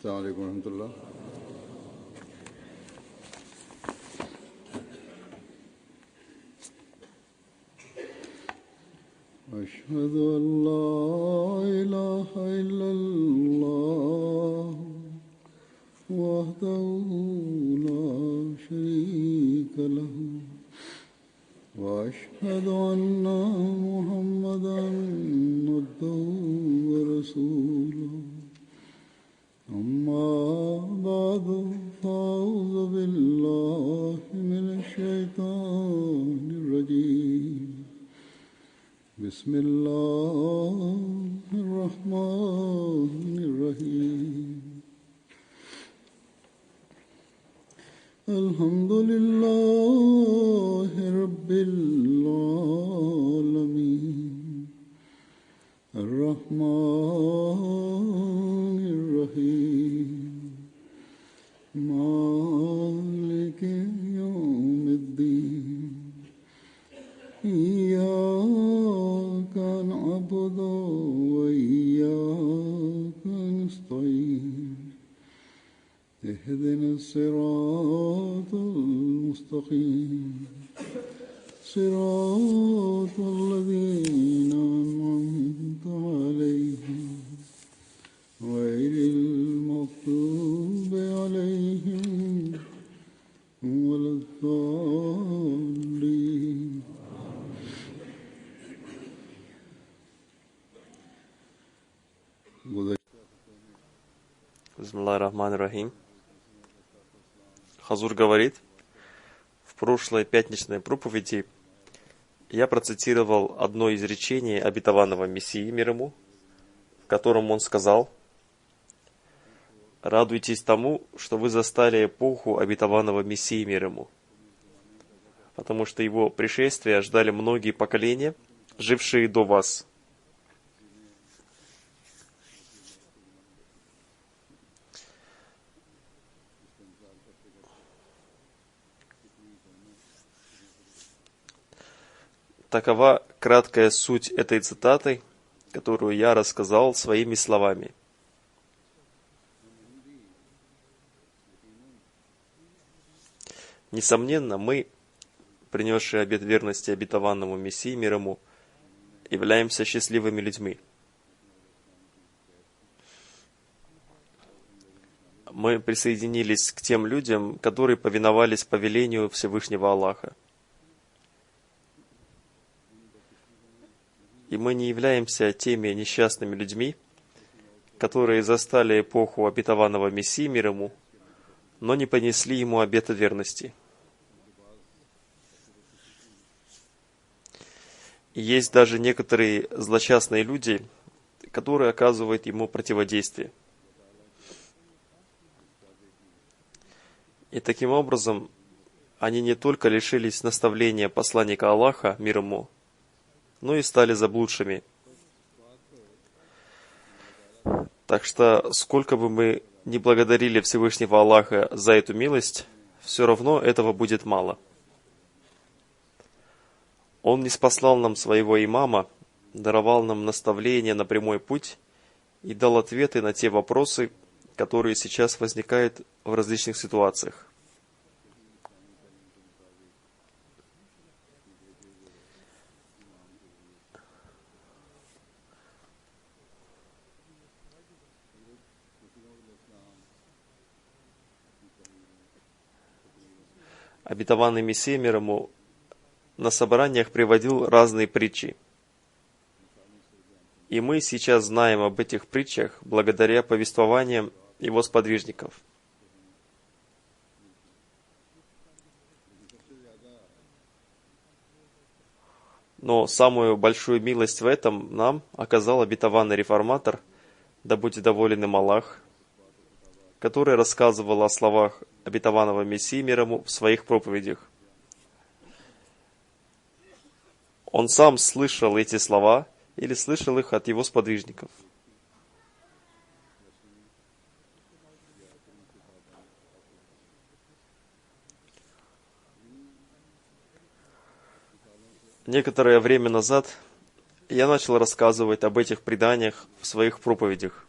السلام عليكم ورحمة الله. أشهد أن لا إله إلا الله وحده لا شريك له وأشهد أن محمدا عبده ورسوله أما بعد فأعوذ بالله من الشيطان الرجيم بسم الله الرحمن الرحيم الحمد لله رب العالمين الرحمن الرحيم مالك يوم الدين إياك نعبد وإياك نستعين اهدنا الصراط المستقيم صراط الذين أنعمت عليهم غير المغضوب عليهم ولا الضالين. Бисмиллахир-рахманир-рахим. Хазур говорит, в прошлой пятничной проповеди я процитировал одно изречение обетованного Мессии, мир ему, в котором он сказал: «Радуйтесь тому, что вы застали эпоху обетованного Мессии, мир ему, потому что его пришествия ждали многие поколения, жившие до вас». Такова краткая суть этой цитаты, которую я рассказал своими словами. Несомненно, мы, принесшие обет верности обетованному Мессии, мир ему, являемся счастливыми людьми. Мы присоединились к тем людям, которые повиновались повелению Всевышнего Аллаха. И мы не являемся теми несчастными людьми, которые застали эпоху обетованного Мессии, мир ему, но не понесли ему обета верности. И есть даже некоторые злосчастные люди, которые оказывают ему противодействие. И таким образом, они не только лишились наставления посланника Аллаха, мир ему, но и стали заблудшими. Так что, сколько бы мы ни благодарили Всевышнего Аллаха за эту милость, все равно этого будет мало. Он ниспослал нам своего имама, даровал нам наставления на прямой путь и дал ответы на те вопросы, которые сейчас возникают в различных ситуациях. Обетованный Мессия, мир ему, на собраниях приводил разные притчи. И мы сейчас знаем об этих притчах благодаря повествованиям его сподвижников. Но самую большую милость в этом нам оказал обетованный реформатор, да будет доволен им Аллах, который рассказывал о словах обетованного Мессии, мир ему, в своих проповедях. Он сам слышал эти слова или слышал их от его сподвижников. Некоторое время назад я начал рассказывать об этих преданиях в своих проповедях.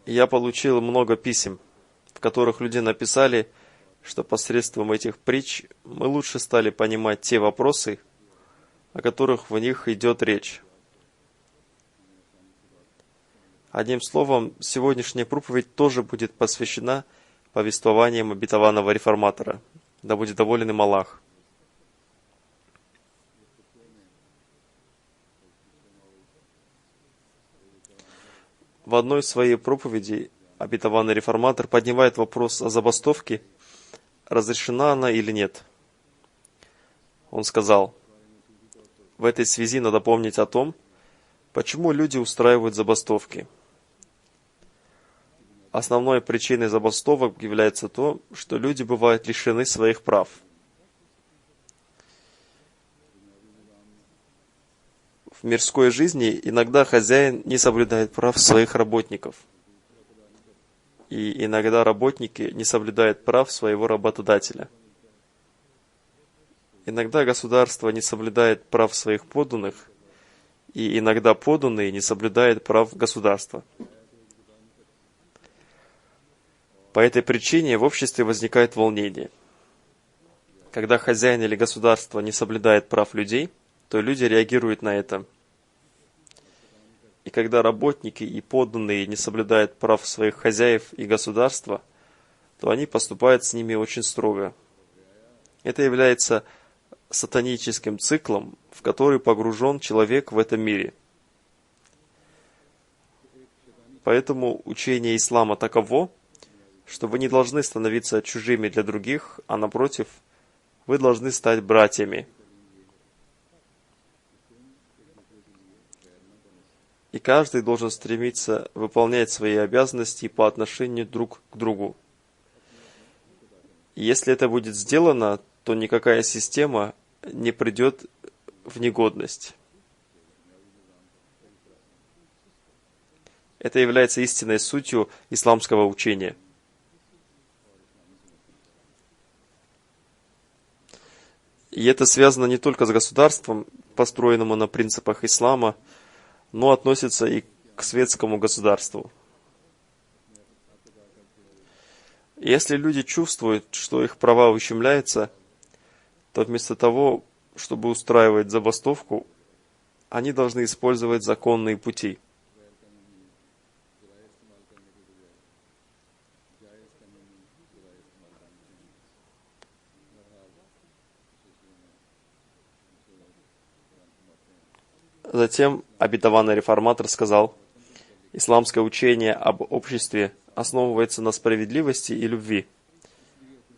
Я получил много писем, в которых люди написали, что посредством этих притч мы лучше стали понимать те вопросы, о которых в них идет речь. Одним словом, сегодняшняя проповедь тоже будет посвящена повествованиям обетованного реформатора. Да будет доволен им Аллах. В одной из своей проповедей обетованный реформатор поднимает вопрос о забастовке, разрешена она или нет. Он сказал: в этой связи надо помнить о том, почему люди устраивают забастовки. Основной причиной забастовок является то, что люди бывают лишены своих прав. В мирской жизни иногда хозяин не соблюдает прав своих работников. И иногда работники не соблюдают прав своего работодателя. Иногда государство не соблюдает прав своих подданных, и иногда подданные не соблюдают прав государства. По этой причине в обществе возникает волнение. Когда хозяин или государство не соблюдает прав людей, то люди реагируют на это. И когда работники и подданные не соблюдают прав своих хозяев и государства, то они поступают с ними очень строго. Это является сатаническим циклом, в который погружен человек в этом мире. Поэтому учение ислама таково, что вы не должны становиться чужими для других, а напротив, вы должны стать братьями. И каждый должен стремиться выполнять свои обязанности по отношению друг к другу. И если это будет сделано, то никакая система не придет в негодность. Это является истинной сутью исламского учения. И это связано не только с государством, построенному на принципах ислама, но относится и к светскому государству. Если люди чувствуют, что их права ущемляются, то вместо того, чтобы устраивать забастовку, они должны использовать законные пути. Затем обетованный реформатор сказал: исламское учение об обществе основывается на справедливости и любви.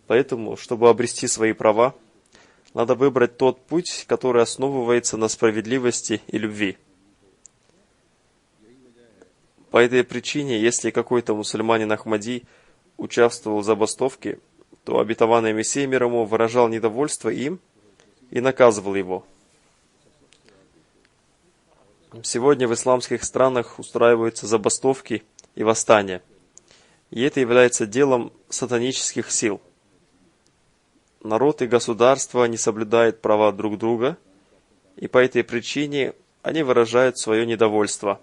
Поэтому, чтобы обрести свои права, надо выбрать тот путь, который основывается на справедливости и любви. По этой причине, если какой-то мусульманин Ахмади участвовал в забастовке, то обетованный Мессия мир ему выражал недовольство им и наказывал его. Сегодня в исламских странах устраиваются забастовки и восстания, и это является делом сатанических сил. Народ и государство не соблюдают права друг друга, и по этой причине они выражают свое недовольство.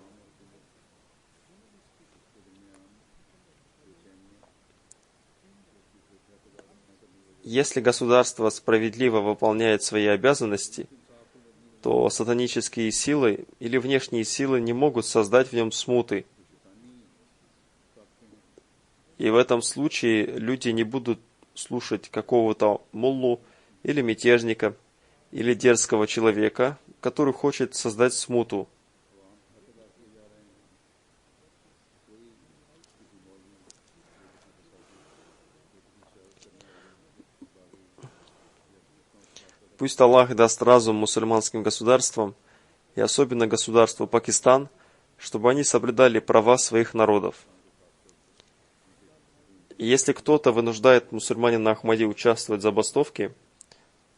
Если государство справедливо выполняет свои обязанности, то сатанические силы или внешние силы не могут создать в нем смуты. И в этом случае люди не будут слушать какого-то муллу или мятежника, или дерзкого человека, который хочет создать смуту. Пусть Аллах даст разум мусульманским государствам, и особенно государству Пакистан, чтобы они соблюдали права своих народов. И если кто-то вынуждает мусульманина Ахмади участвовать в забастовке,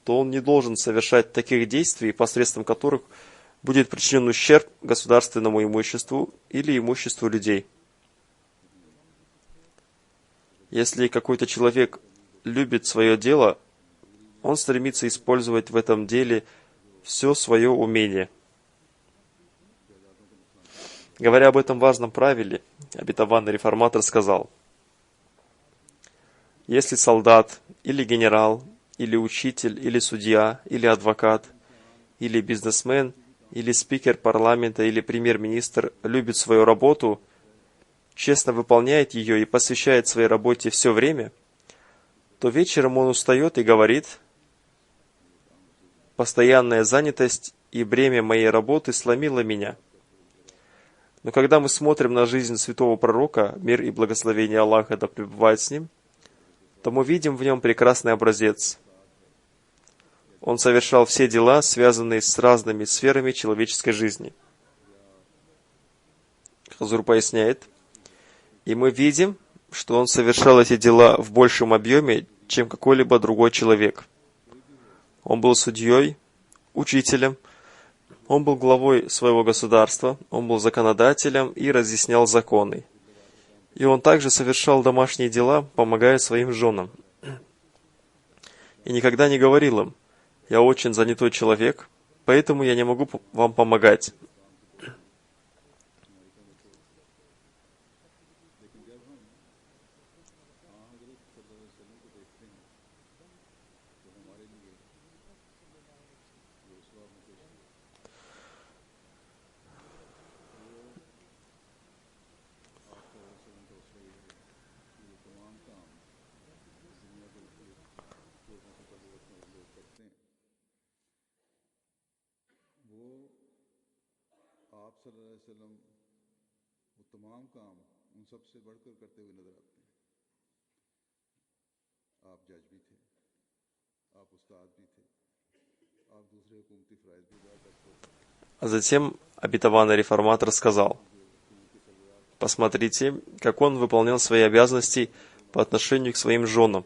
то он не должен совершать таких действий, посредством которых будет причинен ущерб государственному имуществу или имуществу людей. Если какой-то человек любит свое дело, он стремится использовать в этом деле все свое умение. Говоря об этом важном правиле, обетованный реформатор сказал: если солдат, или генерал, или учитель, или судья, или адвокат, или бизнесмен, или спикер парламента, или премьер-министр любит свою работу, честно выполняет ее и посвящает своей работе все время, то вечером он устает и говорит: «Постоянная занятость и бремя моей работы сломило меня». Но когда мы смотрим на жизнь святого пророка, мир и благословение Аллаха да пребывает с ним, то мы видим в нем прекрасный образец. Он совершал все дела, связанные с разными сферами человеческой жизни. Хазур поясняет: и мы видим, что он совершал эти дела в большем объеме, чем какой-либо другой человек. Он был судьей, учителем, он был главой своего государства, он был законодателем и разъяснял законы. И он также совершал домашние дела, помогая своим женам. И никогда не говорил им: «Я очень занятой человек, поэтому я не могу вам помогать». А затем обетованный реформатор сказал: «Посмотрите, как он выполнял свои обязанности по отношению к своим женам.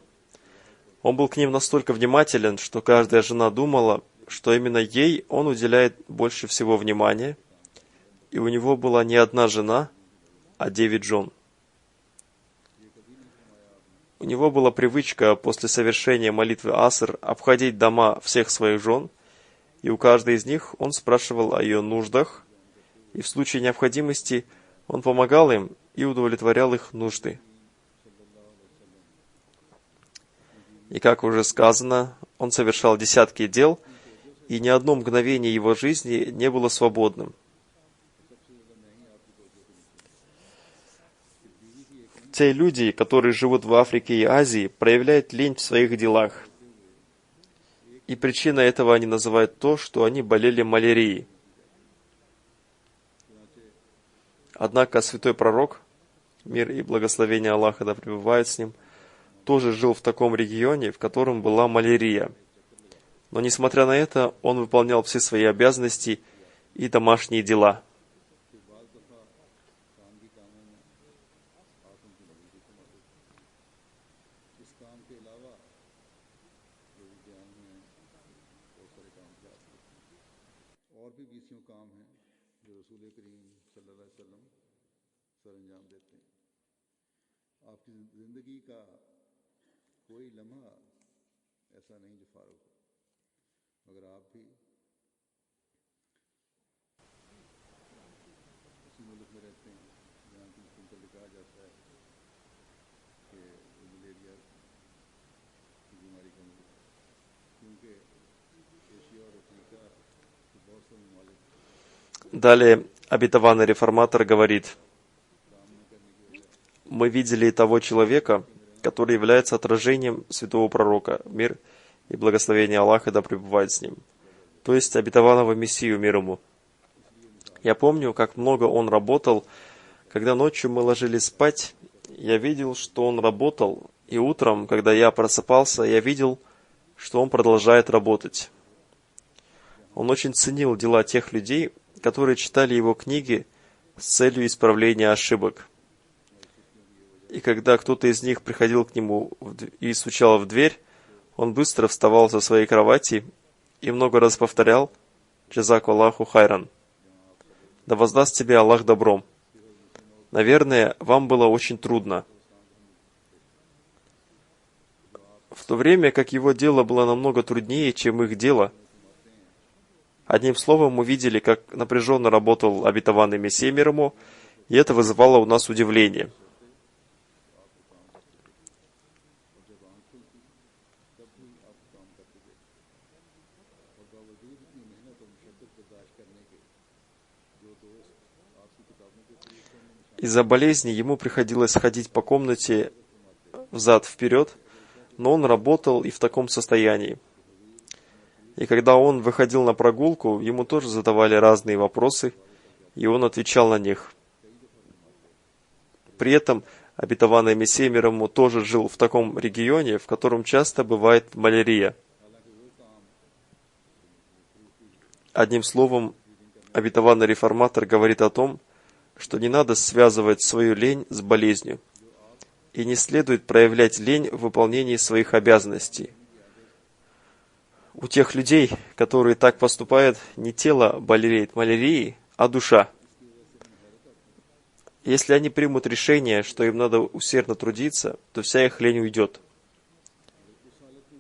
Он был к ним настолько внимателен, что каждая жена думала, что именно ей он уделяет больше всего внимания, и у него была не одна жена, а 9 жен. У него была привычка после совершения молитвы Аср обходить дома всех своих жен, и у каждой из них он спрашивал о ее нуждах, и в случае необходимости он помогал им и удовлетворял их нужды. И, как уже сказано, он совершал десятки дел, и ни одно мгновение его жизни не было свободным. Те люди, которые живут в Африке и Азии, проявляют лень в своих делах. И причиной этого они называют то, что они болели малярией. Однако святой пророк, мир и благословение Аллаха да пребывает с ним, тоже жил в таком регионе, в котором была малярия. Но несмотря на это, он выполнял все свои обязанности и домашние дела. Далее обетованный реформатор говорит: мы видели того человека, который является отражением святого пророка, мир и благословение Аллаха да пребывает с ним, то есть обетованного Мессию, мир ему. Я помню, как много он работал. Когда ночью мы ложились спать, я видел, что он работал, и утром, когда я просыпался, я видел, что он продолжает работать. Он очень ценил дела тех людей, которые читали его книги с целью исправления ошибок. И когда кто-то из них приходил к нему и стучал в дверь, он быстро вставал со своей кровати и много раз повторял: «Джазаку Аллаху хайран». Да воздаст тебе Аллах добром. Наверное, вам было очень трудно. В то время как его дело было намного труднее, чем их дело, Одним словом, мы видели, как напряженно работал обетованный Мессия мир ему, и это вызывало у нас удивление. Из-за болезни ему приходилось ходить по комнате взад-вперед, но он работал и в таком состоянии. И когда он выходил на прогулку, ему тоже задавали разные вопросы, и он отвечал на них. При этом обетованный Мессия мир ему тоже жил в таком регионе, в котором часто бывает малярия. Одним словом, обетованный реформатор говорит о том, что не надо связывать свою лень с болезнью, и не следует проявлять лень в выполнении своих обязанностей. У тех людей, которые так поступают, не тело болеет малярией, а душа. Если они примут решение, что им надо усердно трудиться, то вся их лень уйдет.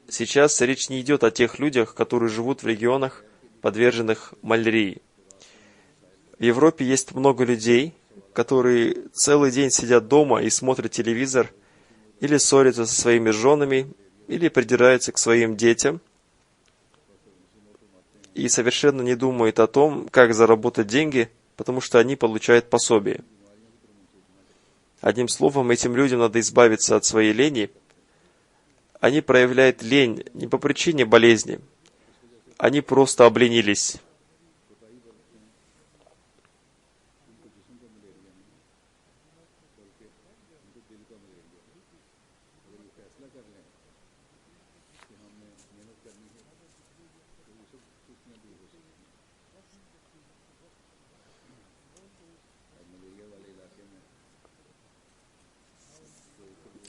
Сейчас речь не идет о тех людях, которые живут в регионах, подверженных малярии. В Европе есть много людей, которые целый день сидят дома и смотрят телевизор, или ссорятся со своими женами, или придираются к своим детям, и совершенно не думают о том, как заработать деньги, потому что они получают пособие. Одним словом, этим людям надо избавиться от своей лени. Они проявляют лень не по причине болезни, они просто обленились.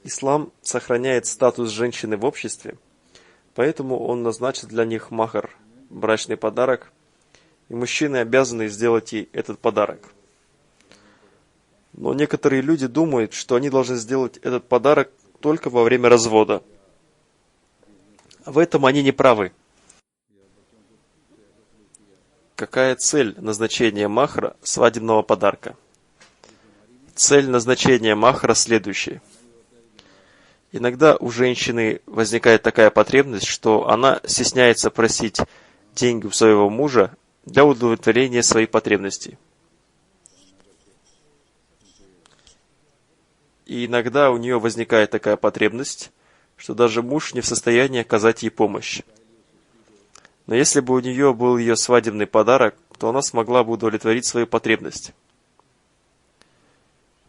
Ислам сохраняет статус женщины в обществе, поэтому он назначит для них махар, брачный подарок, и мужчины обязаны сделать ей этот подарок. Но некоторые люди думают, что они должны сделать этот подарок только во время развода. В этом они не правы. Какая цель назначения махра свадебного подарка? Цель назначения махра следующая. Иногда у женщины возникает такая потребность, что она стесняется просить деньги у своего мужа для удовлетворения своих потребностей. И иногда у нее возникает такая потребность, что даже муж не в состоянии оказать ей помощь. Но если бы у нее был ее свадебный подарок, то она смогла бы удовлетворить свою потребность.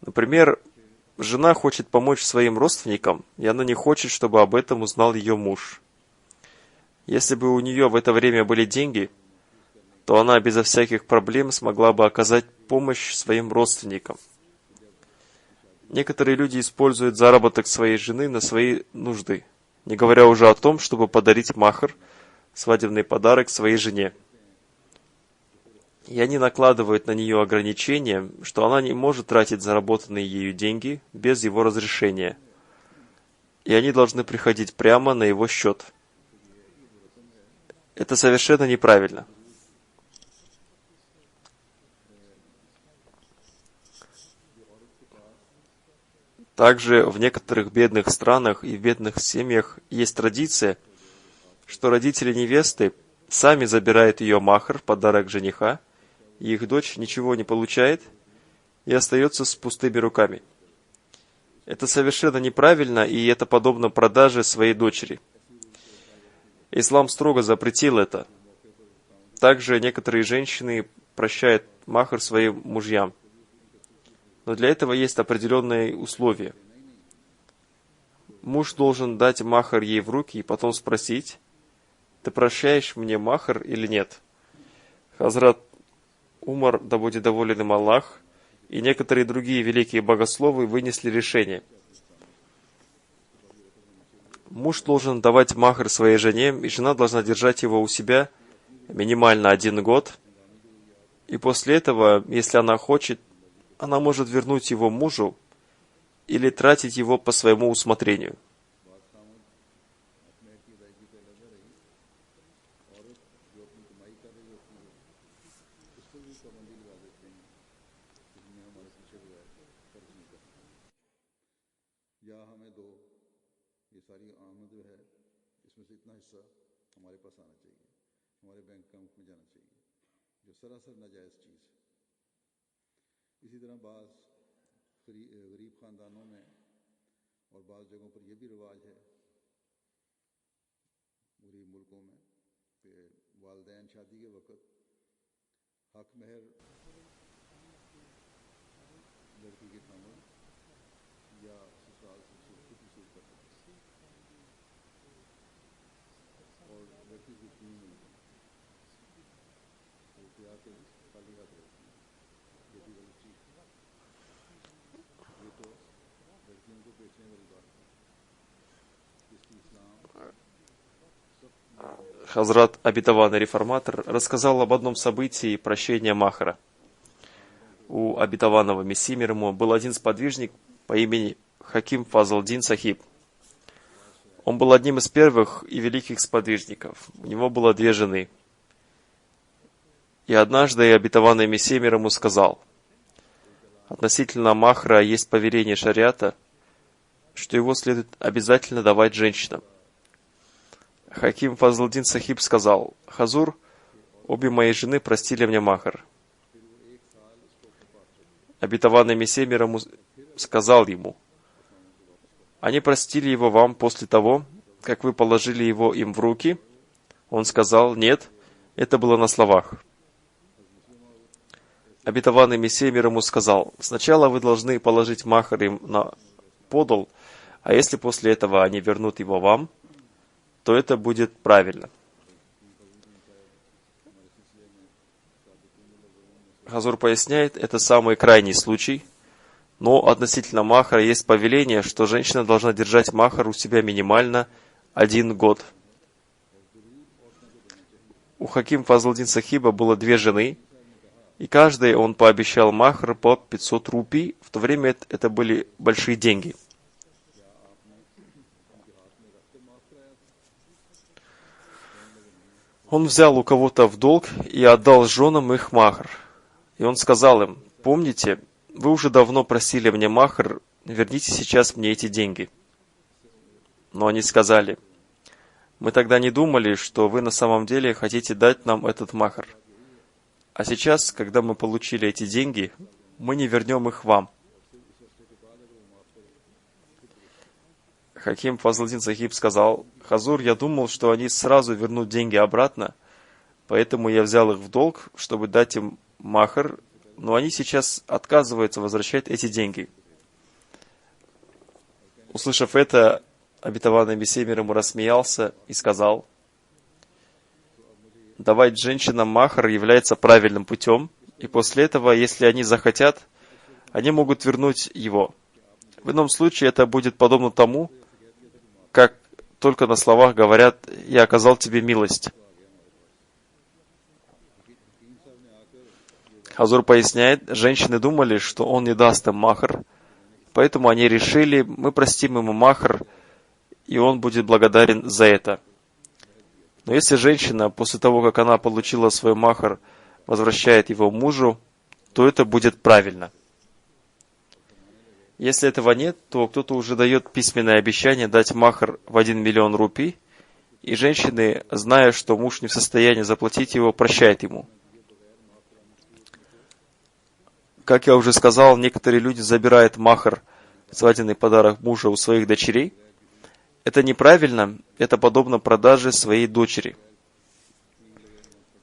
Например, жена хочет помочь своим родственникам, и она не хочет, чтобы об этом узнал ее муж. Если бы у нее в это время были деньги, то она безо всяких проблем смогла бы оказать помощь своим родственникам. Некоторые люди используют заработок своей жены на свои нужды, не говоря уже о том, чтобы подарить махр, свадебный подарок своей жене. И они накладывают на нее ограничения, что она не может тратить заработанные ею деньги без его разрешения. И они должны приходить прямо на его счет. Это совершенно неправильно. Также в некоторых бедных странах и в бедных семьях есть традиция, что родители невесты сами забирают ее махр, подарок жениха, и их дочь ничего не получает и остается с пустыми руками. Это совершенно неправильно, и это подобно продаже своей дочери. Ислам строго запретил это. Также некоторые женщины прощают махр своим мужьям. Но для этого есть определенные условия. Муж должен дать махр ей в руки и потом спросить: «Ты прощаешь мне махр или нет?» Хазрат Умар, да будет доволен им Аллах, и некоторые другие великие богословы вынесли решение. Муж должен давать махр своей жене, и жена должна держать его у себя минимально 1 год. И после этого, если она хочет, она может вернуть его мужу или тратить его по своему усмотрению. या हमें दो, ये सारी आमद जो है इसमें से इतना हिस्सा हमारे पास आना चाहिए, हमारे बैंक अकाउंट में जाना चाहिए, जो सरासर नाजायज़ चीज़ है। इसी तरह बाज़ गरीब ख़ानदानों में और बाज़ जगहों पर यह भी रिवाज है गरीब मुल्कों में कि वालिदैन शादी के वक़्त हक महर लड़की के खामन या ससुराल से खुद वसूल कर सकते हैं और लड़की की इतनी मिलती है तो आके खाली हाथ रहती है। ये भी गलत चीज़ है, ये तो लड़कियों को बेचने वाली बात है जिसकी इस्लाम Хазрат, обетованный реформатор, рассказал об одном событии прощения Махра. У обетованного Мессии мир ему был один сподвижник по имени Хаким Фазлдин Сахиб. Он был одним из первых и великих сподвижников. У него было 2 жены. И однажды обетованный Мессия мир ему сказал: относительно Махра есть повеление шариата, что его следует обязательно давать женщинам. Хаким Фазлдин Сахиб сказал: Хазур, обе мои жены простили мне Махр. Обетованный Мессия мир ему сказал ему: они простили его вам после того, как вы положили его им в руки? Он сказал: нет, это было на словах. Обетованный Мессия мир ему сказал: сначала вы должны положить Махр им на подол, а если после этого они вернут его вам, то это будет правильно. Хазур поясняет, это самый крайний случай, но относительно Махра есть повеление, что женщина должна держать Махр у себя минимально 1 год. У Хаким Фазлдин Сахиба было 2 жены, и каждой он пообещал Махр по 500 рупий, в то время это были большие деньги. Он взял у кого-то в долг и отдал женам их Махр. И он сказал им: помните, вы уже давно просили мне Махр, верните сейчас мне эти деньги. Но они сказали: мы тогда не думали, что вы на самом деле хотите дать нам этот Махр. А сейчас, когда мы получили эти деньги, мы не вернем их вам. Хаким Фазлдин Сахиб сказал: Хазур, я думал, что они сразу вернут деньги обратно, поэтому я взял их в долг, чтобы дать им Махр, но они сейчас отказываются возвращать эти деньги. Услышав это, обетованный Мессия мир ему рассмеялся и сказал: давать женщинам Махр является правильным путем, и после этого, если они захотят, они могут вернуть его. В ином случае это будет подобно тому, как только на словах говорят: «Я оказал тебе милость». Хазур поясняет, женщины думали, что он не даст им Махр, поэтому они решили: мы простим ему Махр, и он будет благодарен за это. Но если женщина, после того, как она получила свой Махр, возвращает его мужу, то это будет правильно. Если этого нет, то кто-то уже дает письменное обещание дать Махр в 1 миллион рупий, и женщины, зная, что муж не в состоянии заплатить его, прощают ему. Как я уже сказал, некоторые люди забирают Махр, свадебный подарок мужа, у своих дочерей. Это неправильно, это подобно продаже своей дочери.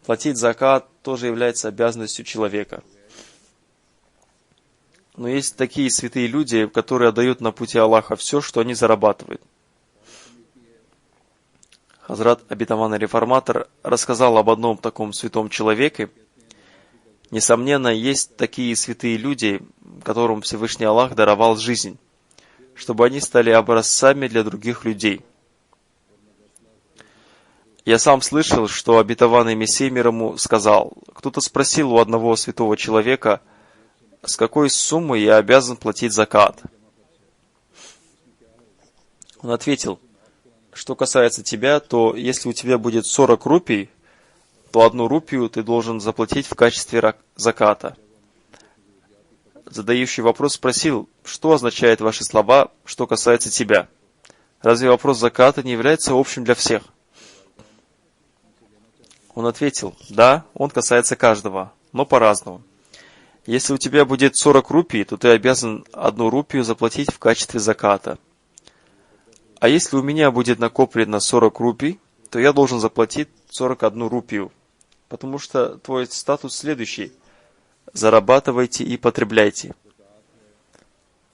Платить закат тоже является обязанностью человека. Но есть такие святые люди, которые отдают на пути Аллаха все, что они зарабатывают. Хазрат, обетованный реформатор, рассказал об одном таком святом человеке. Несомненно, есть такие святые люди, которым Всевышний Аллах даровал жизнь, чтобы они стали образцами для других людей. Я сам слышал, что обетованный Мессия мир ему сказал: кто-то спросил у одного святого человека, с какой суммы я обязан платить закат. Он ответил: что касается тебя, то если у тебя будет 40 рупий, то 1 рупию ты должен заплатить в качестве заката. задающий вопрос, спросил, что означают ваши слова, что касается тебя? Разве вопрос заката не является общим для всех? Он ответил, да, он касается каждого, но по-разному. Если у тебя будет 40 рупий, то ты обязан 1 рупию заплатить в качестве заката. А если у меня будет накоплено 40 рупий, то я должен заплатить 41 рупию, потому что твой статус следующий. Зарабатывайте и потребляйте.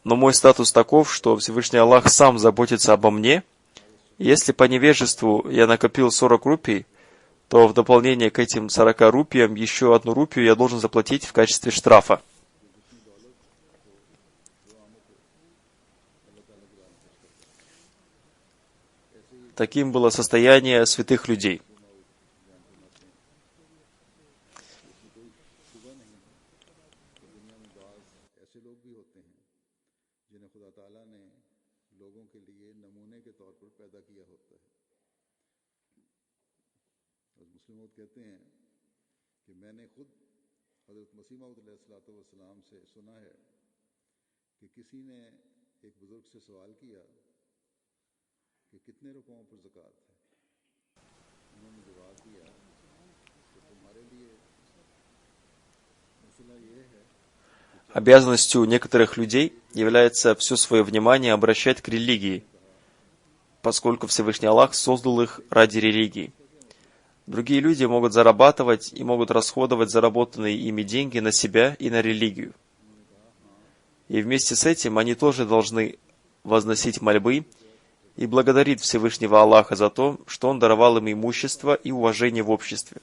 Но мой статус таков, что Всевышний Аллах сам заботится обо мне. И если по невежеству я накопил 40 рупий, то в дополнение к этим 40 рупиям еще 1 рупию я должен заплатить в качестве штрафа. Таким было состояние святых людей. Обязанностью некоторых людей является все свое внимание обращать к религии, поскольку Всевышний Аллах создал их ради религии. Другие люди могут зарабатывать и могут расходовать заработанные ими деньги на себя и на религию. И вместе с этим они тоже должны возносить мольбы и благодарить Всевышнего Аллаха за то, что Он даровал им имущество и уважение в обществе.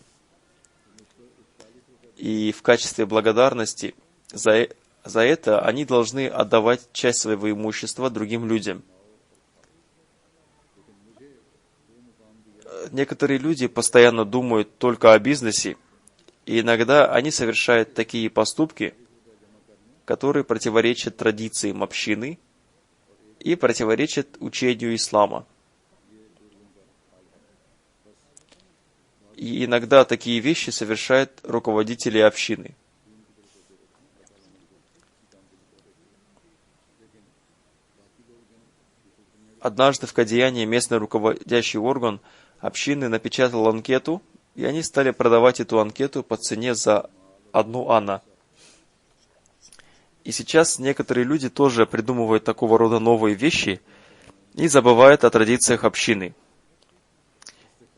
И в качестве благодарности за это они должны отдавать часть своего имущества другим людям. Некоторые люди постоянно думают только о бизнесе, и иногда они совершают такие поступки, которые противоречат традициям общины и противоречат учению ислама. И иногда такие вещи совершают руководители общины. Однажды в Кадияне местный руководящий орган общины напечатал анкету, и они стали продавать эту анкету по цене за 1 анна. И сейчас некоторые люди тоже придумывают такого рода новые вещи и забывают о традициях общины.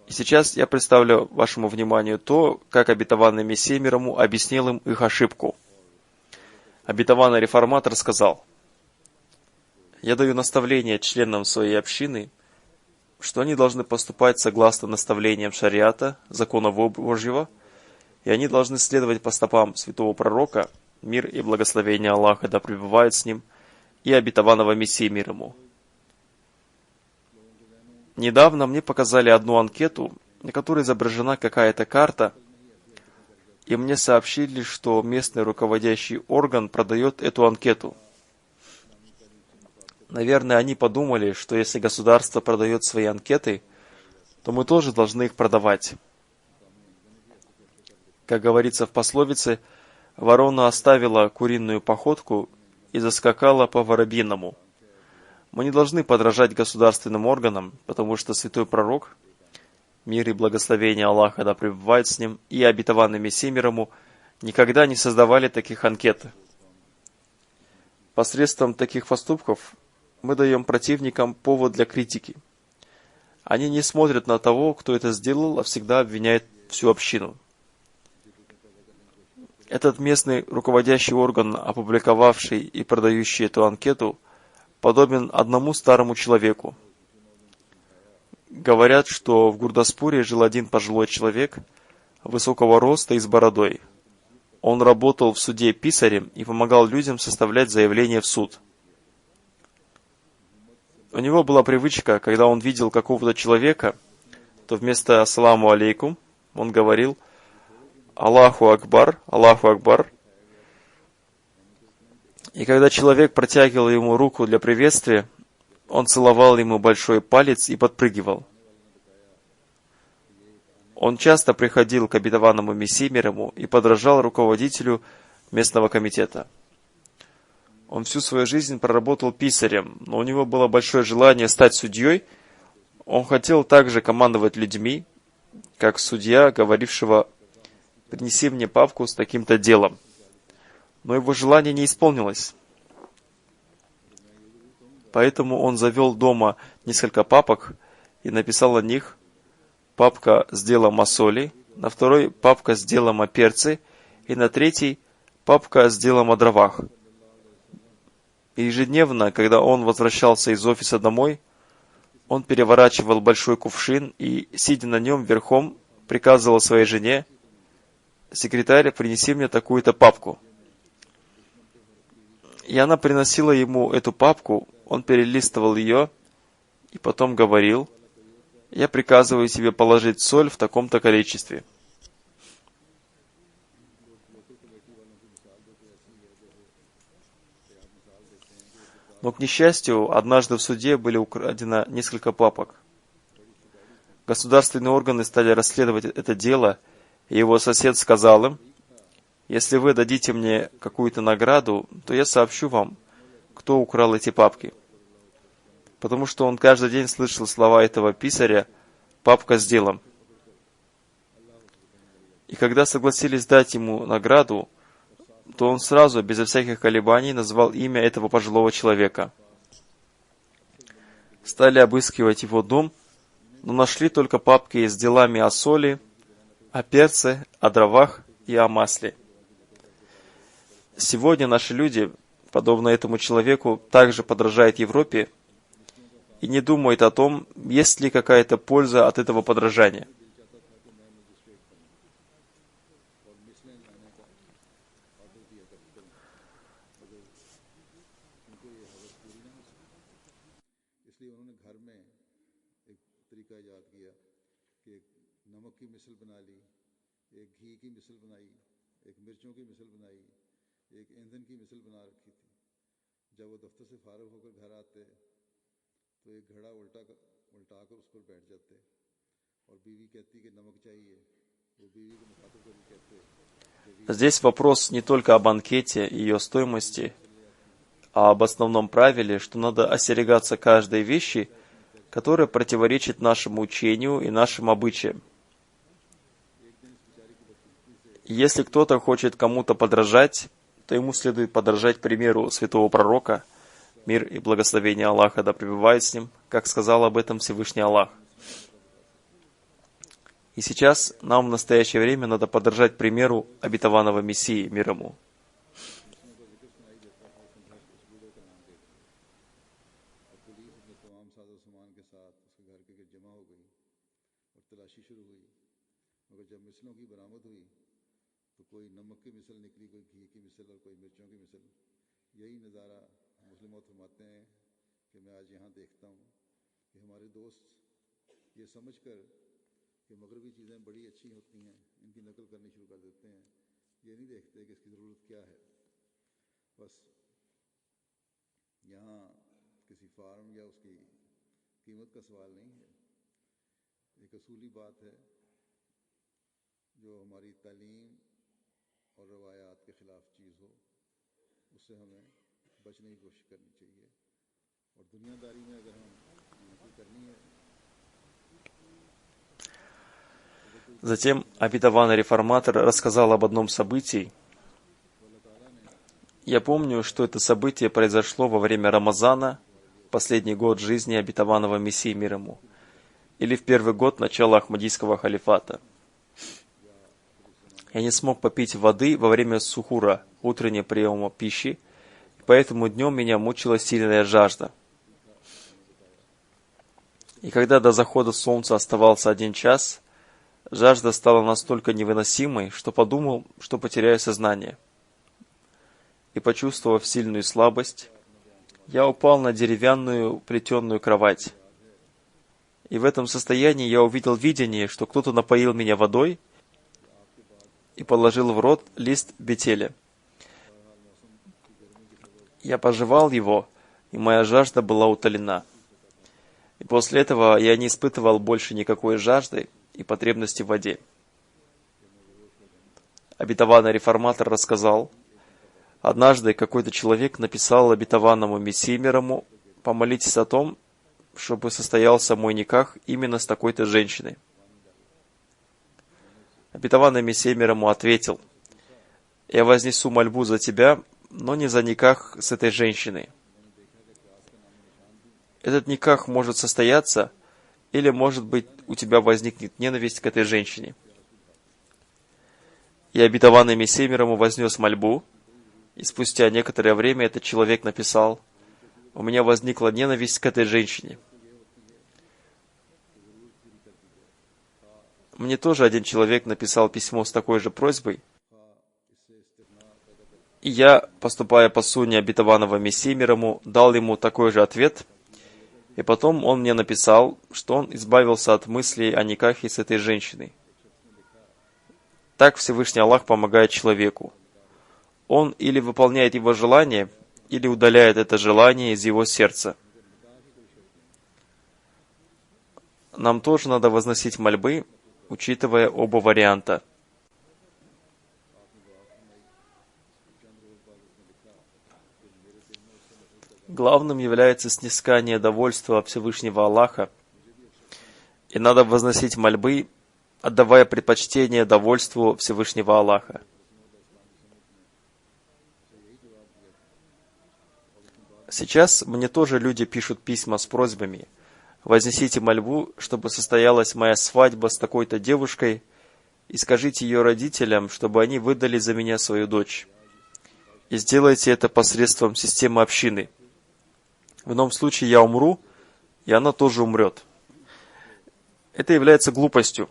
И сейчас я представлю вашему вниманию то, как обетованный Мессия мир ему объяснил им их ошибку. Обетованный реформатор сказал: «Я даю наставление членам своей общины, что они должны поступать согласно наставлениям шариата, закона Божьего, и они должны следовать по стопам святого пророка, мир и благословение Аллаха да пребывает с ним, и обетованного Мессии мир ему». Недавно мне показали одну анкету, на которой изображена какая-то карта, и мне сообщили, что местный руководящий орган продает эту анкету. Наверное, они подумали, что если государство продает свои анкеты, то мы тоже должны их продавать. Как говорится в пословице, ворона оставила куриную походку и заскакала по воробьиному. Мы не должны подражать государственным органам, потому что святой пророк, мир и благословение Аллаха да пребывает с ним, и обетованный Мессия мир ему, никогда не создавали таких анкет. Посредством таких поступков мы даем противникам повод для критики. Они не смотрят на того, кто это сделал, а всегда обвиняют всю общину. Этот местный руководящий орган, опубликовавший и продающий эту анкету, подобен одному старому человеку. Говорят, что в Гурдаспуре жил один пожилой человек, высокого роста и с бородой. Он работал в суде писарем и помогал людям составлять заявления в суд. У него была привычка, когда он видел какого-то человека, то вместо «Ассаламу алейкум» он говорил «Аллаху Акбар, Аллаху Акбар». И когда человек протягивал ему руку для приветствия, он целовал ему большой палец и подпрыгивал. Он часто приходил к обетованному Мессии мир ему и подражал руководителю местного комитета. Он всю свою жизнь проработал писарем, но у него было большое желание стать судьей. Он хотел также командовать людьми, как судья, говорившего: «Принеси мне папку с таким-то делом». Но его желание не исполнилось. Поэтому он завел дома несколько папок и написал на них: папка с делом о соли, на второй папка с делом о перце, и на третий папка с делом о дровах. И ежедневно, когда он возвращался из офиса домой, он переворачивал большой кувшин и, сидя на нем верхом, приказывал своей жене: «Секретарь, принеси мне такую-то папку». И она приносила ему эту папку, он перелистывал ее и потом говорил: «Я приказываю тебе положить соль в таком-то количестве». Но, к несчастью, однажды в суде были украдено несколько папок. Государственные органы стали расследовать это дело, и его сосед сказал им: «Если вы дадите мне какую-то награду, то я сообщу вам, кто украл эти папки». Потому что он каждый день слышал слова этого писаря: «папка с делом». И когда согласились дать ему награду, то он сразу, безо всяких колебаний, назвал имя этого пожилого человека. Стали обыскивать его дом, но нашли только папки с делами о соли, о перце, о дровах и о масле. Сегодня наши люди, подобно этому человеку, также подражают Европе и не думают о том, есть ли какая-то польза от этого подражания. इसलिए उन्होंने घर में एक तरीका ईजाद किया कि एक नमक की मिसल बना ली, एक घी की मिसल बनाई, एक मिर्चों की मिसल बनाई, एक ईंधन की मिसल बना रखी थी। जब वो दफ्तर से फारग होकर घर आते तो एक घड़ा उल्टा कर उस पर बैठ जाते और बीवी कहती कि नमक चाहिए, वो बीवी को मुखातिब करके कहते। Здесь вопрос не только о банкете и ее стоимости, а об основном правиле, что надо остерегаться каждой вещи, которая противоречит нашему учению и нашим обычаям. Если кто-то хочет кому-то подражать, то ему следует подражать примеру святого пророка, мир и благословение Аллаха да пребывает с ним, как сказал об этом Всевышний Аллах. И сейчас нам в настоящее время надо подражать примеру обетованного Мессии, мир ему. कि मगरबी चीज़ें बड़ी अच्छी होती हैं, इनकी नकल करनी शुरू कर देते हैं, ये नहीं देखते कि इसकी ज़रूरत क्या है। बस यहाँ किसी फार्म या उसकी कीमत का सवाल नहीं है, एक असूली बात है जो हमारी तालीम और रवायात के ख़िलाफ़ चीज़ हो, उससे हमें बचने की कोशिश करनी चाहिए। और दुनियादारी में अगर हम नकल करनी है। Затем обетованный реформатор рассказал об одном событии. Я помню, что это событие произошло во время Рамазана, последний год жизни обетованного Мессии мир ему, или в первый год начала Ахмадийского халифата. Я не смог попить воды во время сухура, утреннего приема пищи, поэтому днем меня мучила сильная жажда. И когда до захода солнца оставался 1 час, жажда стала настолько невыносимой, что подумал, что потеряю сознание. И, почувствовав сильную слабость, я упал на деревянную плетеную кровать. И в этом состоянии я увидел видение, что кто-то напоил меня водой и положил в рот лист бетеля. Я пожевал его, и моя жажда была утолена. И после этого я не испытывал больше никакой жажды и потребности в воде. Обетованный реформатор рассказал, Однажды какой-то человек написал обетованному Мессии мир ему: «Помолитесь о том, чтобы состоялся мой никах именно с такой-то женщиной». Обетованный Мессия мир ему ответил: «Я вознесу мольбу за тебя, но не за никах с этой женщиной. Этот никах может состояться, или, может быть, у тебя возникнет ненависть к этой женщине». И обетованный Мессия мир ему вознес мольбу, и спустя некоторое время этот человек написал: «У меня возникла ненависть к этой женщине». Мне тоже один человек написал письмо с такой же просьбой, и я, поступая по сунне обетованного Мессии мир ему, дал ему такой же ответ, и потом он мне написал, что он избавился от мыслей о никахе с этой женщиной. Так Всевышний Аллах помогает человеку. Он или выполняет его желание, или удаляет это желание из его сердца. Нам тоже надо возносить мольбы, учитывая оба варианта. Главным является снискание довольства Всевышнего Аллаха, и надо возносить мольбы, отдавая предпочтение довольству Всевышнего Аллаха. Сейчас мне тоже люди пишут письма с просьбами: «Вознесите мольбу, чтобы состоялась моя свадьба с такой-то девушкой, и скажите ее родителям, чтобы они выдали за меня свою дочь. И сделайте это посредством системы общины. В ином случае я умру, и она тоже умрет». Это является глупостью.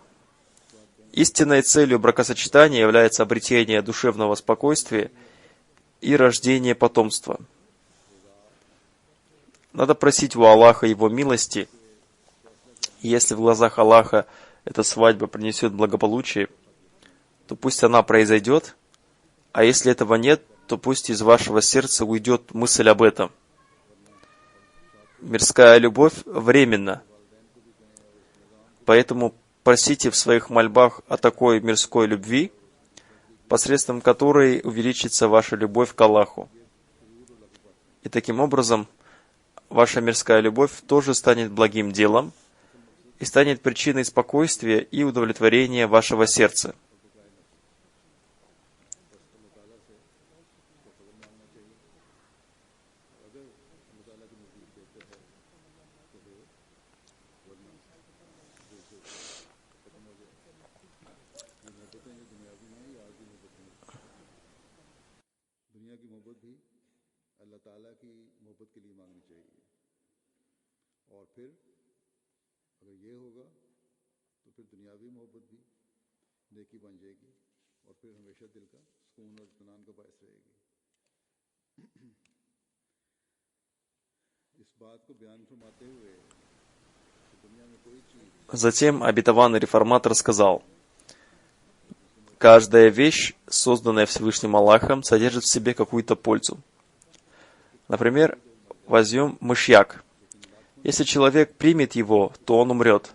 Истинной целью бракосочетания является обретение душевного спокойствия и рождение потомства. Надо просить у Аллаха Его милости, и если в глазах Аллаха эта свадьба принесет благополучие, то пусть она произойдет, а если этого нет, то пусть из вашего сердца уйдет мысль об этом. Мирская любовь временна, поэтому просите в своих мольбах о такой мирской любви, посредством которой увеличится ваша любовь к Аллаху. И таким образом ваша мирская любовь тоже станет благим делом и станет причиной спокойствия и удовлетворения вашего сердца. दुनिया की मोहब्बत भी अल्लाह ताला की मोहब्बत के लिए मांगनी चाहिए, और फिर अगर ये होगा तो फिर दुनियावी मोहब्बत भी नेकी बन जाएगी, और फिर हमेशा दिल का सुकून और इत्मीनान का बायस रहेगी। इस बात को बयान फरमाते हुए कि दुनिया में कोई चीज Затем обетованный реформатор сказал: «Каждая вещь, созданная Всевышним Аллахом, содержит в себе какую-то пользу. Например, возьмем мышьяк. Если человек примет его, то он умрет.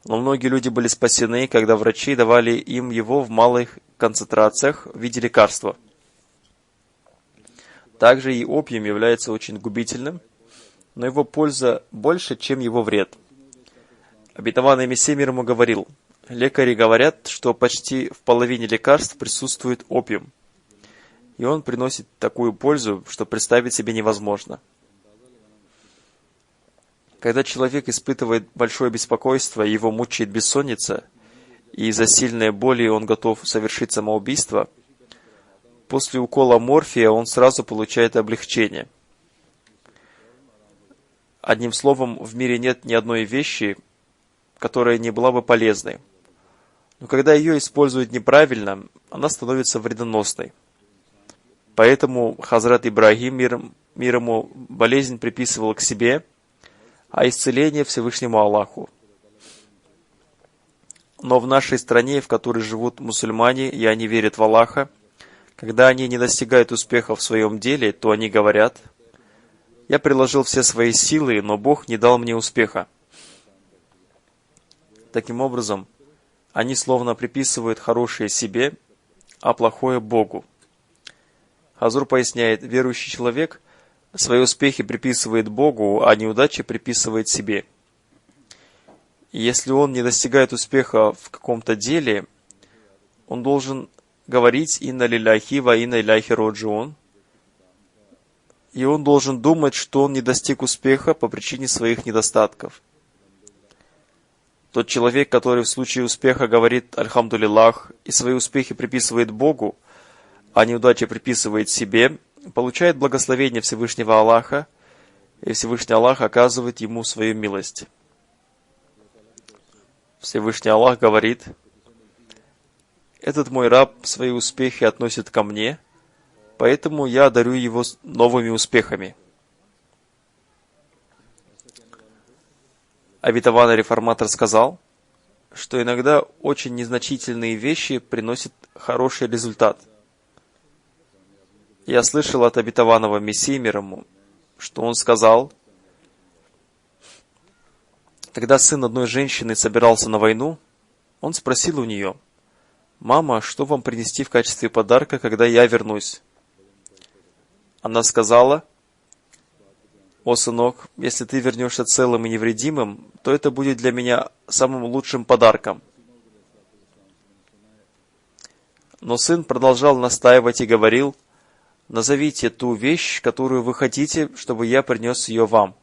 Но многие люди были спасены, когда врачи давали им его в малых концентрациях в виде лекарства. Также и опиум является очень губительным, но его польза больше, чем его вред. Обетованный Мессия мир ему говорил: лекари говорят, что почти в половине лекарств присутствует опиум, и он приносит такую пользу, что представить себе невозможно. Когда человек испытывает большое беспокойство, его мучает бессонница, и из-за сильной боли он готов совершить самоубийство, после укола морфия он сразу получает облегчение. Одним словом, в мире нет ни одной вещи, которая не была бы полезной. Но когда ее используют неправильно, она становится вредоносной. Поэтому Хазрат Ибрагим, мир ему, болезнь приписывал к себе, а исцеление Всевышнему Аллаху. Но в нашей стране, в которой живут мусульмане, и они верят в Аллаха, когда они не достигают успеха в своем деле, то они говорят: «Я приложил все свои силы, но Бог не дал мне успеха». Таким образом, они словно приписывают хорошее себе, а плохое Богу. Хазур поясняет, верующий человек свои успехи приписывает Богу, а неудачи приписывает себе. И если он не достигает успеха в каком-то деле, он должен говорить «Инна лилляхи ва инна иляйхи роджиун», и он должен думать, что он не достиг успеха по причине своих недостатков. Тот человек, который в случае успеха говорит «Альхамдулиллах» и свои успехи приписывает Богу, а неудачи приписывает себе, получает благословение Всевышнего Аллаха, и Всевышний Аллах оказывает ему свою милость. Всевышний Аллах говорит: «Этот мой раб свои успехи относит ко мне, поэтому я одарю его новыми успехами». Обетованный реформатор сказал, что иногда очень незначительные вещи приносят хороший результат. Я слышал от обетованного Мессии мир ему, что он сказал, когда сын одной женщины собирался на войну, он спросил у нее: «Мама, что вам принести в качестве подарка, когда я вернусь?» Она сказала: «О, сынок, если ты вернешься целым и невредимым, то это будет для меня самым лучшим подарком». Но сын продолжал настаивать и говорил: «Назовите ту вещь, которую вы хотите, чтобы я принес ее вам».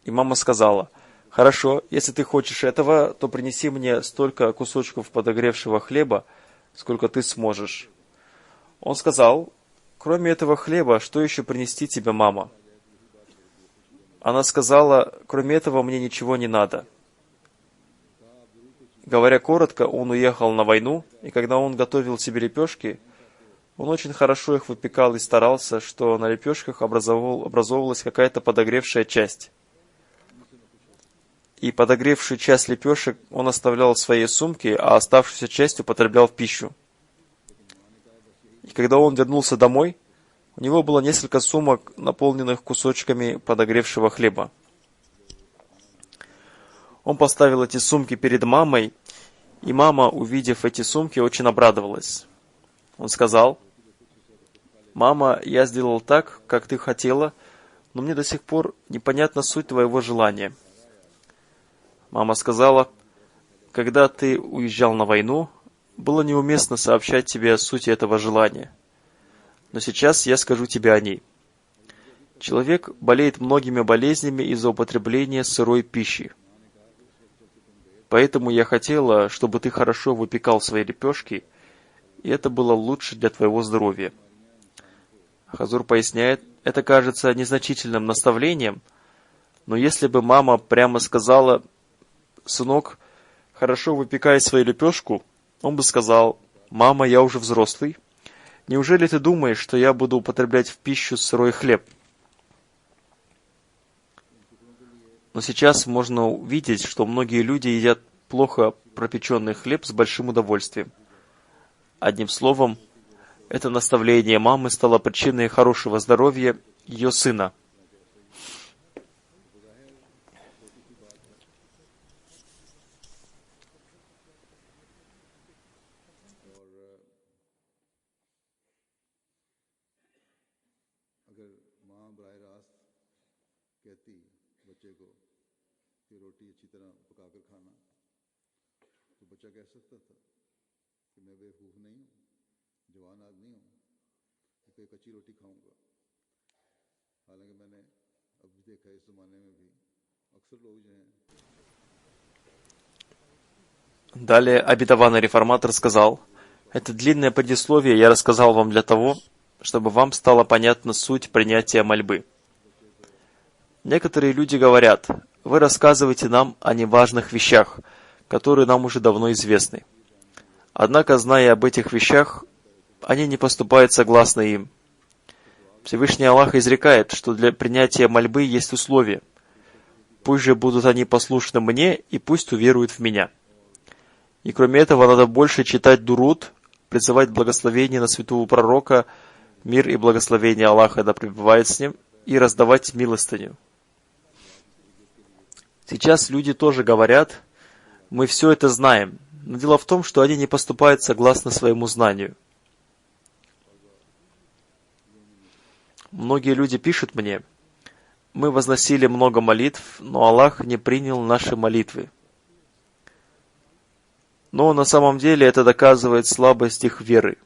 И мама сказала: «Хорошо, если ты хочешь этого, то принеси мне столько кусочков подогревшего хлеба, сколько ты сможешь». Он сказал: «Кроме этого хлеба, что еще принести тебе, мама?» Она сказала: «Кроме этого мне ничего не надо». Говоря коротко, он уехал на войну, и когда он готовил себе лепешки, он очень хорошо их выпекал и старался, что на лепешках образовывалась какая-то подогревшая часть. И подогревшую часть лепешек он оставлял в своей сумке, а оставшуюся часть употреблял в пищу. И когда он вернулся домой, у него было несколько сумок, наполненных кусочками подогревшего хлеба. Он поставил эти сумки перед мамой, и мама, увидев эти сумки, очень обрадовалась. Он сказал: «Мама, я сделал так, как ты хотела, но мне до сих пор непонятна суть твоего желания». Мама сказала: «Когда ты уезжал на войну, было неуместно сообщать тебе о сути этого желания. Но сейчас я скажу тебе о ней. Человек болеет многими болезнями из-за употребления сырой пищи. Поэтому я хотела, чтобы ты хорошо выпекал свои лепешки, и это было лучше для твоего здоровья». Хазур поясняет, это кажется незначительным наставлением, но если бы мама прямо сказала: «Сынок, хорошо выпекай свою лепешку», он бы сказал: «Мама, я уже взрослый. Неужели ты думаешь, что я буду употреблять в пищу сырой хлеб?» Но сейчас можно увидеть, что многие люди едят плохо пропеченный хлеб с большим удовольствием. Одним словом, это наставление мамы стало причиной хорошего здоровья ее сына. Далее обетованный реформатор сказал: «Это длинное предисловие я рассказал вам для того, чтобы вам стала понятна суть принятия мольбы. Некоторые люди говорят: вы рассказываете нам о неважных вещах, которые нам уже давно известны. Однако, зная об этих вещах, они не поступают согласно им. Всевышний Аллах изрекает, что для принятия мольбы есть условия. Пусть же будут они послушны мне, и пусть уверуют в меня. И кроме этого, надо больше читать дуруд, призывать благословение на святого пророка, мир и благословение Аллаха да пребывает с ним, и раздавать милостыню». Сейчас люди тоже говорят: мы все это знаем, но дело в том, что они не поступают согласно своему знанию. Многие люди пишут мне: мы возносили много молитв, но Аллах не принял наши молитвы. Но на самом деле это доказывает слабость их веры.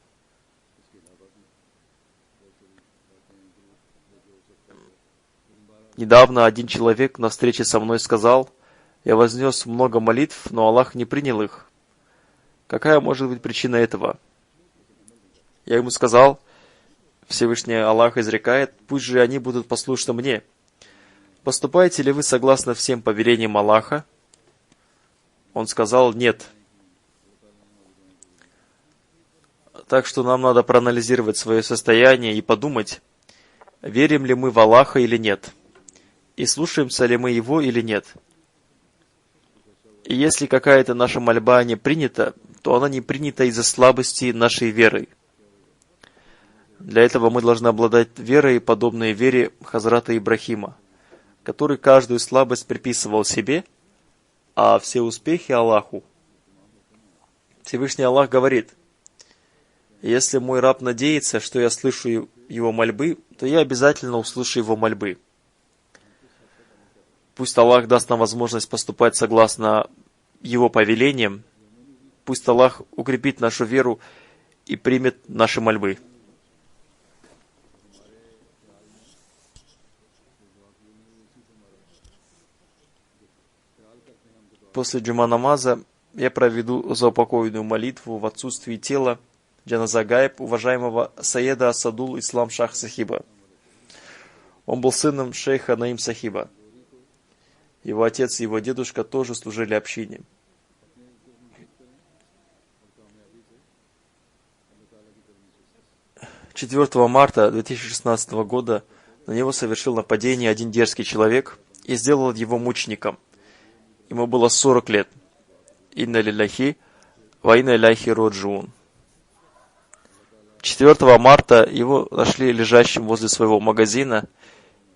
Недавно один человек на встрече со мной сказал: я вознес много молитв, но Аллах не принял их. Какая может быть причина этого? Я ему сказал: Всевышний Аллах изрекает: пусть же они будут послушны мне. Поступаете ли вы согласно всем повелениям Аллаха? Он сказал: нет. Так что нам надо проанализировать свое состояние и подумать, верим ли мы в Аллаха или нет, и слушаемся ли мы Его или нет. И если какая-то наша мольба не принята, то она не принята из-за слабости нашей веры. Для этого мы должны обладать верой, подобной вере Хазрата Ибрахима, который каждую слабость приписывал себе, а все успехи Аллаху. Всевышний Аллах говорит: если мой раб надеется, что я слышу его мольбы, то я обязательно услышу его мольбы. Пусть Аллах даст нам возможность поступать согласно Его повелениям. Пусть Аллах укрепит нашу веру и примет наши мольбы. После джума намаза я проведу заупокойную молитву в отсутствии тела джаназа гайб уважаемого Саеда Асадул Ислам Шах Сахиба. Он был сыном шейха Наим Сахиба. Его отец и его дедушка тоже служили общине. «4 марта 2016 года на него совершил нападение один дерзкий человек и сделал его мучеником. Ему было 40 лет. Инна лилляхи ва инна иляйхи роджиун». 4 марта его нашли лежащим возле своего магазина.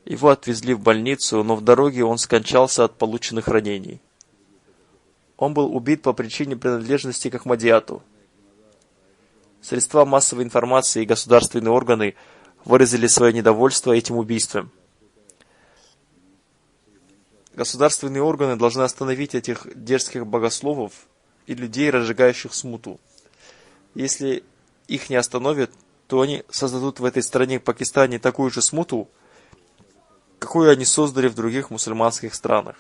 Его отвезли в больницу, но в дороге он скончался от полученных ранений. Он был убит по причине принадлежности к Ахмадияту. Средства массовой информации и государственные органы выразили свое недовольство этим убийством. Государственные органы должны остановить этих дерзких богословов и людей, разжигающих смуту. Если их не остановят, то они создадут в этой стране, Пакистане, такую же смуту, какую они создали в других мусульманских странах.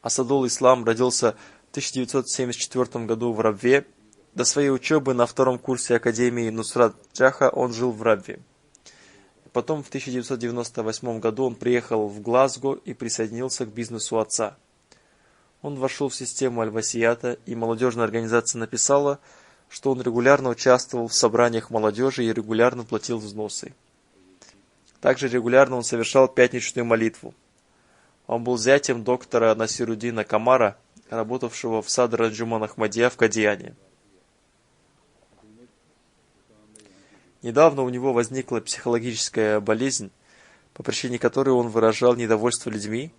Асадул Ислам родился в 1974 году в Рабве. До своей учебы на 2-м курсе Академии Нусрат Джаха он жил в Рабве. Потом в 1998 году он приехал в Глазго и присоединился к бизнесу отца. Он вошел в систему Аль-Васията, и молодежная организация написала, что он регулярно участвовал в собраниях молодежи и регулярно платил взносы. Также регулярно он совершал пятничную молитву. Он был зятем доктора Насируддина Камара, работавшего в Садр Анджуман Ахмадия в Кадияне. Недавно у него возникла психологическая болезнь, по причине которой он выражал недовольство людьми,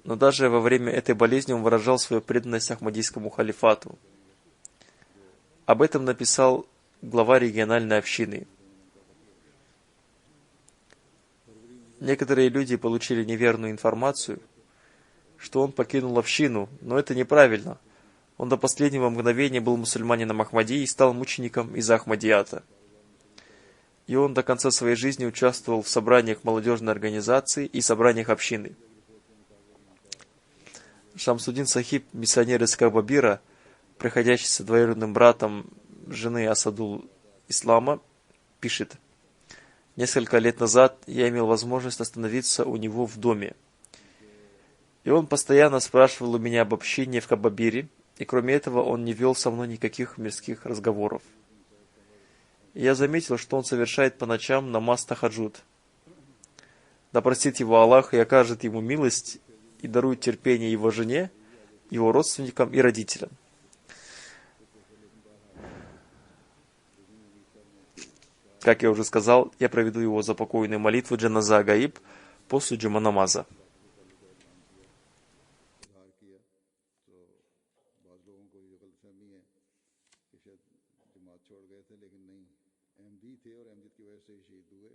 но даже во время этой болезни он выражал свою преданность Ахмадийскому халифату. Об этом написал глава региональной общины. Некоторые люди получили неверную информацию, что он покинул общину, но это неправильно. Он до последнего мгновения был мусульманином Ахмади и стал мучеником из Ахмадията. И он до конца своей жизни участвовал в собраниях молодежной организации и собраниях общины. Шамсуддин Сахиб, миссионер из Кабабира, приходящийся двоюродным братом жены Асадул Ислама, пишет: «Несколько лет назад я имел возможность остановиться у него в доме. И он постоянно спрашивал у меня об общине в Кабабире, и кроме этого он не вел со мной никаких мирских разговоров. И я заметил, что он совершает по ночам намаз тахаджуд. Да простит его Аллах и окажет ему милость и дарует терпение его жене, его родственникам и родителям. Как я уже сказал, я проведу его заупокойную молитву джаназа гаиб после джума намаза». बाज़ लोगों को ये गलतफहमी है कि शायद जमात छोड़ गए थे, लेकिन احمدی تھے اور احمدیت کی وجہ سے ہی شہید ہوئے،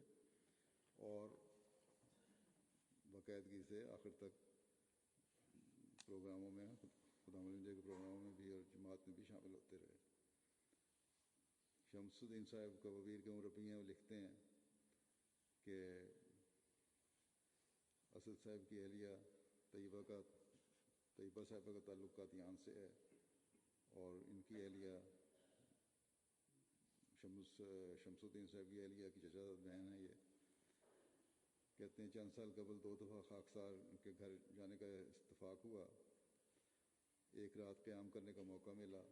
اور باقاعدگی سے آخر تک پروگراموں میں، خدا ملنجے کے پروگراموں میں بھی اور جماعت میں بھی شامل ہوتے رہے۔ شمس الدین صاحب کبیر کے مربی ہیں، وہ لکھتے ہیں کہ اسد صاحب کی اہلیہ طیبہ صاحبہ کا تعلق قادیان سے ہے، اور ان کی اہلیہ شمس الدین صاحب کی اہلیہ کی چچا بہن ہے۔ یہ کہتے ہیں چند سال قبل 2 دفعہ خاکسار کے گھر جانے کا اتفاق ہوا، ایک رات قیام کرنے کا موقع ملا،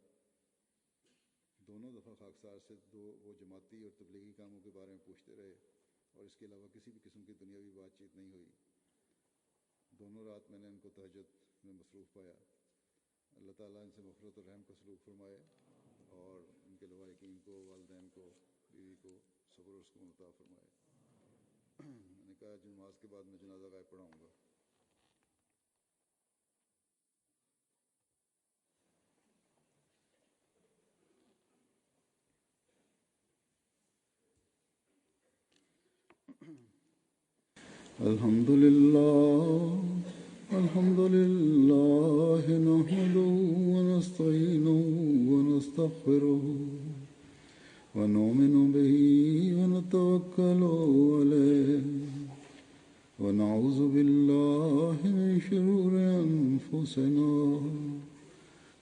دونوں دفعہ خاکسار سے وہ جماعتی اور تبلیغی کاموں کے بارے میں پوچھتے رہے، اور اس کے علاوہ کسی بھی قسم کی دنیاوی بات چیت نہیں ہوئی۔ دونوں رات میں نے ان کو تہجد میں مصروف پایا۔ اللہ تعالیٰ ان سے مغفرت اور رحم کا سلوک فرمائے، اور ان کے لوائقین کو، والدین کو، بیوی کو صبر اور سکون عطا فرمائے۔ میں نے کہا جو نماز کے بعد میں جنازہ غائب پڑھاؤں گا۔ الحمد لله نحمده ونستعينه ونستغفره ونؤمن به ونتوكل عليه ونعوذ بالله من شرور أنفسنا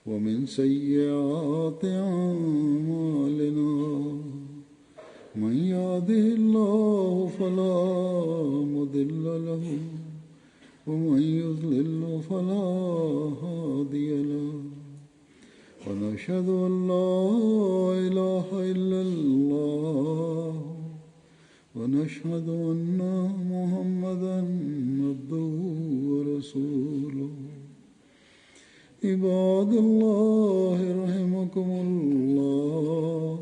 ومن سيئات أعمالنا، من يهده الله فلا مضل له ومن يضلل فلا هادي له، ونشهد أن لا إله إلا الله ونشهد أن محمدا عبده ورسوله۔ عباد الله رحمكم الله،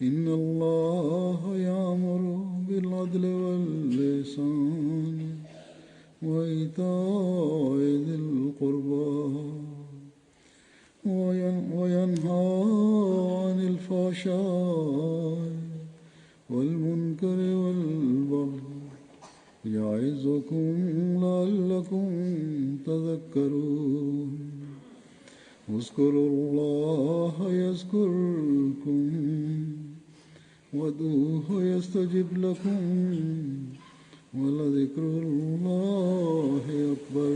إن الله يأمر بالعدل والإحسان وإيتاء ذي القربى وينهى عن الفحشاء والمنكر والبغي يعظكم لعلكم تذكرون۔ اذكروا الله يذكركم وادعوه يستجب لكم ولذكر الله أكبر۔